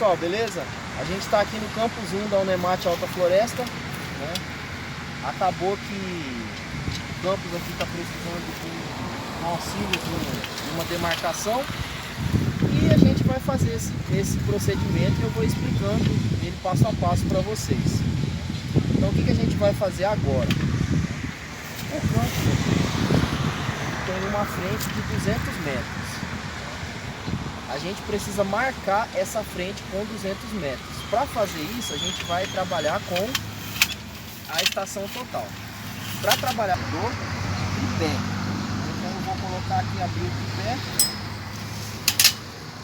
Pessoal, beleza? A gente está aqui no campus 1 da Unemate Alta Floresta, né? Acabou que o campus aqui está precisando de um auxílio de uma demarcação e a gente vai fazer esse procedimento e eu vou explicando ele passo a passo para vocês. Então o que a gente vai fazer agora? Tem uma frente de 200 metros. A gente precisa marcar essa frente com 200 metros. Para fazer isso, a gente vai trabalhar com a estação total. Para trabalhar do tripé, então eu vou colocar aqui, abrir o tripé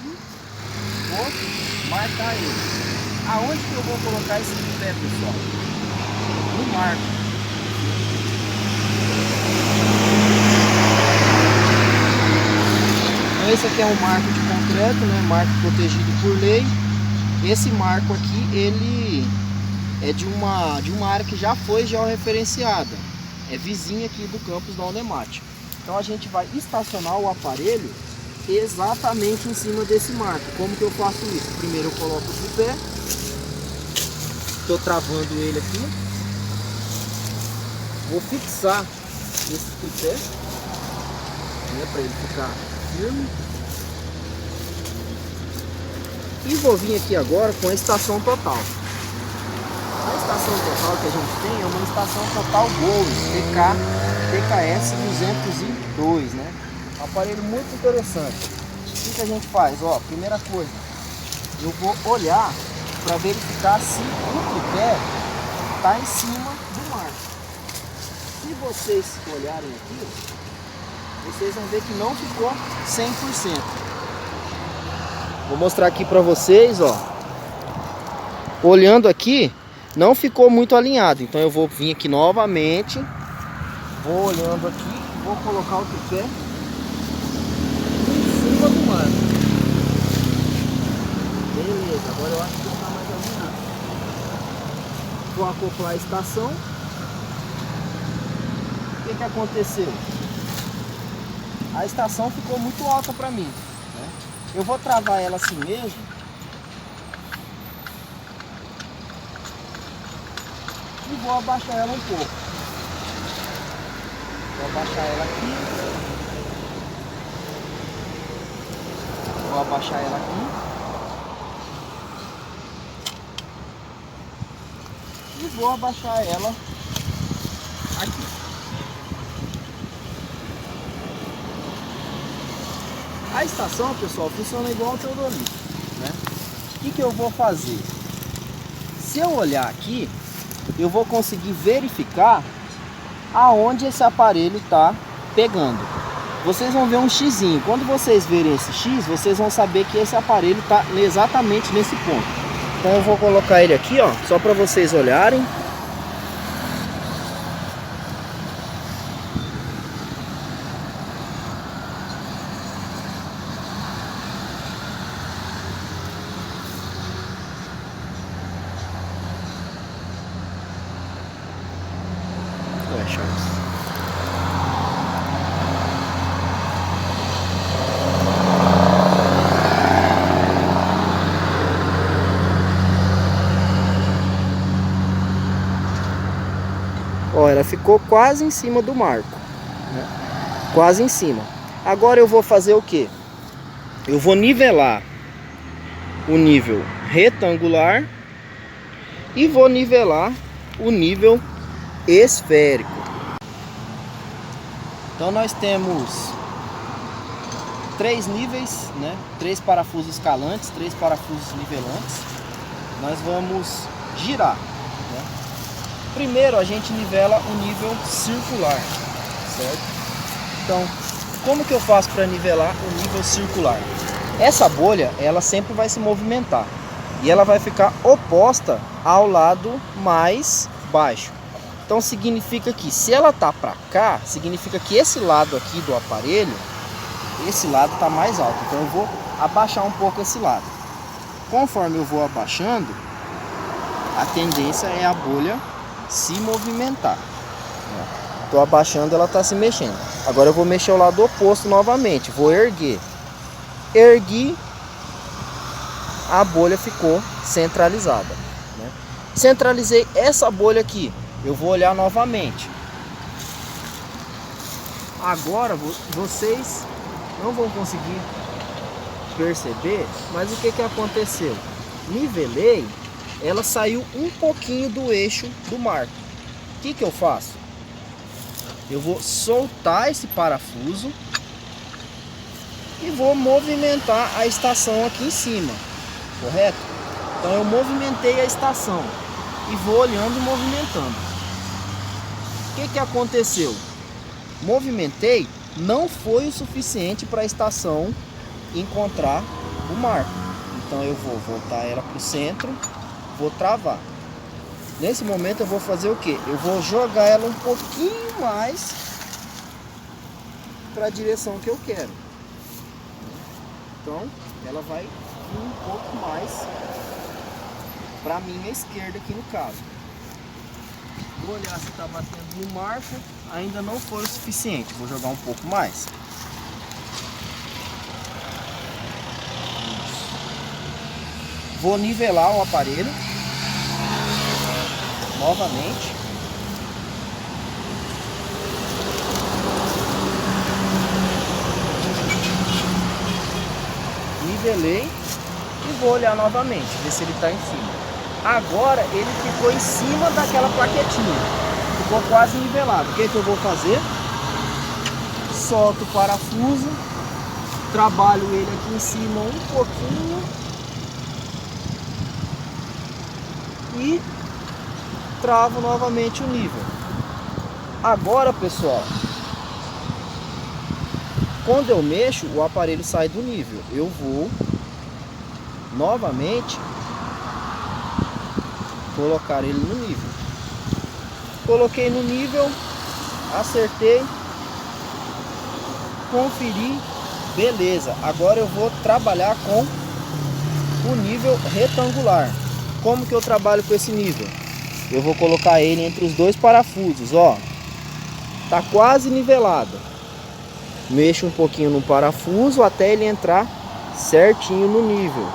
e vou marcar ele. Aonde que eu vou colocar esse tripé, pessoal? No marco. Então esse aqui é um marco de concreto, né? Marco protegido por lei. Esse marco aqui, ele é de uma área que já foi georreferenciada. É vizinha aqui do campus da Unemate. Então a gente vai estacionar o aparelho exatamente em cima desse marco. Como que eu faço isso? Primeiro eu coloco o tripé. Estou travando ele aqui. Vou fixar esse tripé, né, para ele ficar firme. E vou vir aqui agora com a estação total. A estação total que a gente tem é uma estação total Bowers TKS 202, né? Um aparelho muito interessante. O que a gente faz? Ó, primeira coisa, eu vou olhar para verificar se o tripé está em cima do marco. Se vocês olharem aqui, vocês vão ver que não ficou 100%. Vou mostrar aqui para vocês, ó. Olhando aqui, não ficou muito alinhado. Então eu vou vir aqui novamente. Vou olhando aqui e vou colocar o tripé em cima do marco. Beleza, agora eu acho que já está mais alinhado. Vou acoplar a estação. O que aconteceu? A estação ficou muito alta para mim, né? Eu vou travar ela assim mesmo. E vou abaixar ela um pouco. Vou abaixar ela aqui. Vou abaixar ela aqui. E vou abaixar ela aqui. A estação, pessoal, funciona igual ao teodolito, né? O que eu vou fazer? Se eu olhar aqui, eu vou conseguir verificar aonde esse aparelho está pegando. Vocês vão ver um xizinho. Quando vocês verem esse X, vocês vão saber que esse aparelho está exatamente nesse ponto. Então eu vou colocar ele aqui, ó, só para vocês olharem. Ó, ela ficou quase em cima do marco, né? Quase em cima. Agora eu vou fazer o que? Eu vou nivelar o nível retangular e vou nivelar o nível esférico. Então nós temos 3 níveis, né? 3 parafusos escalantes, 3 parafusos nivelantes. Nós vamos girar, né? Primeiro a gente nivela o nível circular, certo? Então, como que eu faço para nivelar o nível circular? Essa bolha, ela sempre vai se movimentar e ela vai ficar oposta ao lado mais baixo. Então significa que se ela tá para cá, significa que esse lado aqui do aparelho, esse lado está mais alto. Então eu vou abaixar um pouco esse lado. Conforme eu vou abaixando, a tendência é a bolha se movimentar. Estou abaixando, ela está se mexendo. Agora eu vou mexer o lado oposto novamente. Vou erguer. Ergui, a bolha ficou centralizada, né? Centralizei essa bolha aqui, eu vou olhar novamente. Agora vocês não vão conseguir perceber, mas o que que aconteceu? Nivelei, ela saiu um pouquinho do eixo do marco. O que que eu faço? Eu vou soltar esse parafuso e vou movimentar a estação aqui em cima, correto? Então eu movimentei a estação e vou olhando e movimentando. O que que aconteceu? Movimentei, não foi o suficiente para a estação encontrar o marco. Então eu vou voltar ela para o centro, vou travar. Nesse momento eu vou fazer o que? Eu vou jogar ela um pouquinho mais para a direção que eu quero. Então ela vai vir um pouco mais para a minha esquerda aqui no caso. Vou olhar se está batendo no marco, ainda não foi o suficiente, vou jogar um pouco mais. Vou nivelar o aparelho novamente. Nivelei e vou olhar novamente, ver se ele está em cima. Agora ele ficou em cima daquela plaquetinha, ficou quase nivelado. O que que eu vou fazer? Solto o parafuso, trabalho ele aqui em cima um pouquinho e travo novamente o nível. Agora, pessoal, quando eu mexo, o aparelho sai do nível. Eu vou novamente colocar ele no nível. Coloquei no nível, acertei, conferi, beleza. Agora eu vou trabalhar com o nível retangular. Como que eu trabalho com esse nível? Eu vou colocar ele entre os dois parafusos, ó. Tá quase nivelado. Mexo um pouquinho no parafuso até ele entrar certinho no nível.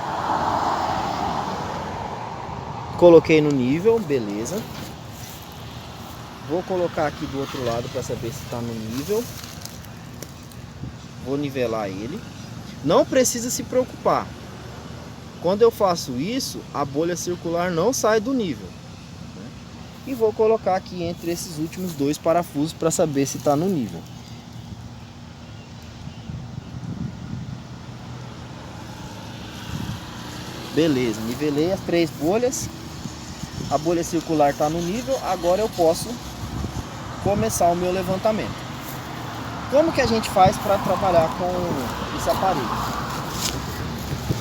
Coloquei no nível, beleza. Vou colocar aqui do outro lado para saber se está no nível. Vou nivelar ele. Não precisa se preocupar. Quando eu faço isso, a bolha circular não sai do nível. E vou colocar aqui entre esses últimos dois parafusos para saber se está no nível. Beleza, nivelei as 3 bolhas. A bolha circular está no nível. Agora eu posso começar o meu levantamento. Como que a gente faz para trabalhar com esse aparelho?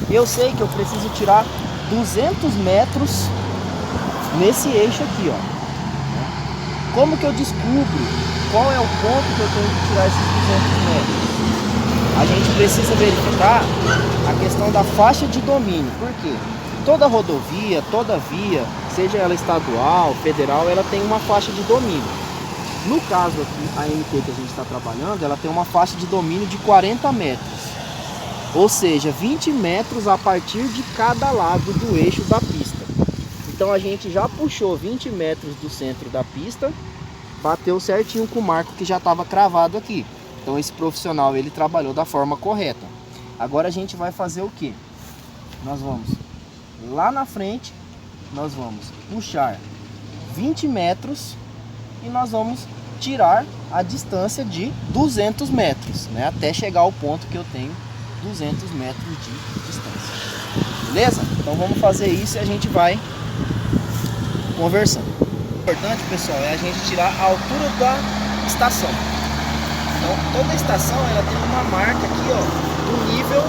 Eu sei que eu preciso tirar 200 metros nesse eixo aqui, ó. Como que eu descubro qual é o ponto que eu tenho que tirar esses 200 metros? A gente precisa verificar a questão da faixa de domínio. Por quê? Toda rodovia, toda via, seja ela estadual, federal, ela tem uma faixa de domínio. No caso aqui, a MT que a gente está trabalhando, ela tem uma faixa de domínio de 40 metros. Ou seja, 20 metros a partir de cada lado do eixo da pista. Então a gente já puxou 20 metros do centro da pista, bateu certinho com o marco que já estava cravado aqui. Então esse profissional, ele trabalhou da forma correta. Agora a gente vai fazer o que? Nós vamos lá na frente, nós vamos puxar 20 metros e nós vamos tirar a distância de 200 metros, né? Até chegar ao ponto que eu tenho 200 metros de distância. Beleza? Então vamos fazer isso e a gente vai conversando. O importante, pessoal, é a gente tirar a altura da estação. Então toda a estação ela tem uma marca aqui, ó, do nível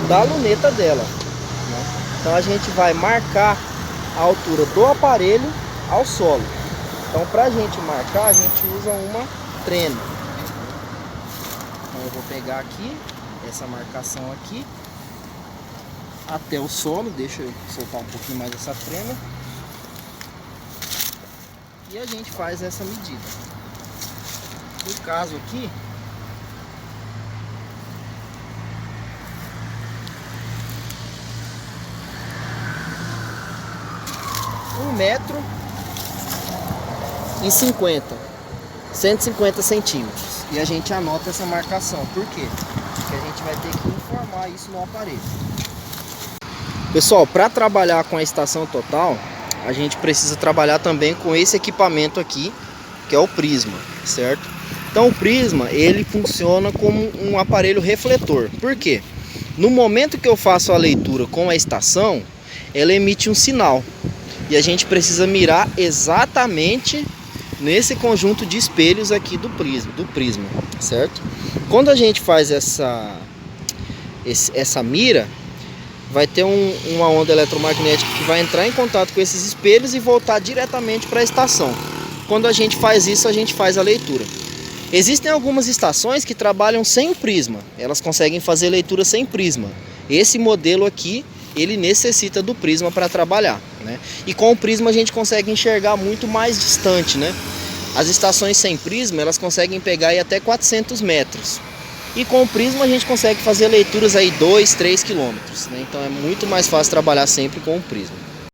da luneta dela, né? Então a gente vai marcar a altura do aparelho ao solo. Então para a gente marcar, a gente usa uma trena. Então eu vou pegar aqui essa marcação aqui até o solo. Deixa eu soltar um pouquinho mais essa trena e a gente faz essa medida. No caso aqui, 1,50 m, 150 centímetros. E a gente anota essa marcação. Por quê? Porque a gente vai ter que informar isso no aparelho. Pessoal, para trabalhar com a estação total, a gente precisa trabalhar também com esse equipamento aqui, que é o prisma, certo? Então o prisma, ele funciona como um aparelho refletor. Por quê? No momento que eu faço a leitura com a estação, ela emite um sinal. E a gente precisa mirar exatamente nesse conjunto de espelhos aqui do prisma, certo? Quando a gente faz essa mira, vai ter uma onda eletromagnética que vai entrar em contato com esses espelhos e voltar diretamente para a estação. Quando a gente faz isso, a gente faz a leitura. Existem algumas estações que trabalham sem o prisma, elas conseguem fazer leitura sem prisma. Esse modelo aqui, ele necessita do prisma para trabalhar, né? E com o prisma a gente consegue enxergar muito mais distante, né? As estações sem prisma, elas conseguem pegar aí até 400 metros. E com o prisma a gente consegue fazer leituras aí 2, 3 quilômetros, né? Então é muito mais fácil trabalhar sempre com o prisma.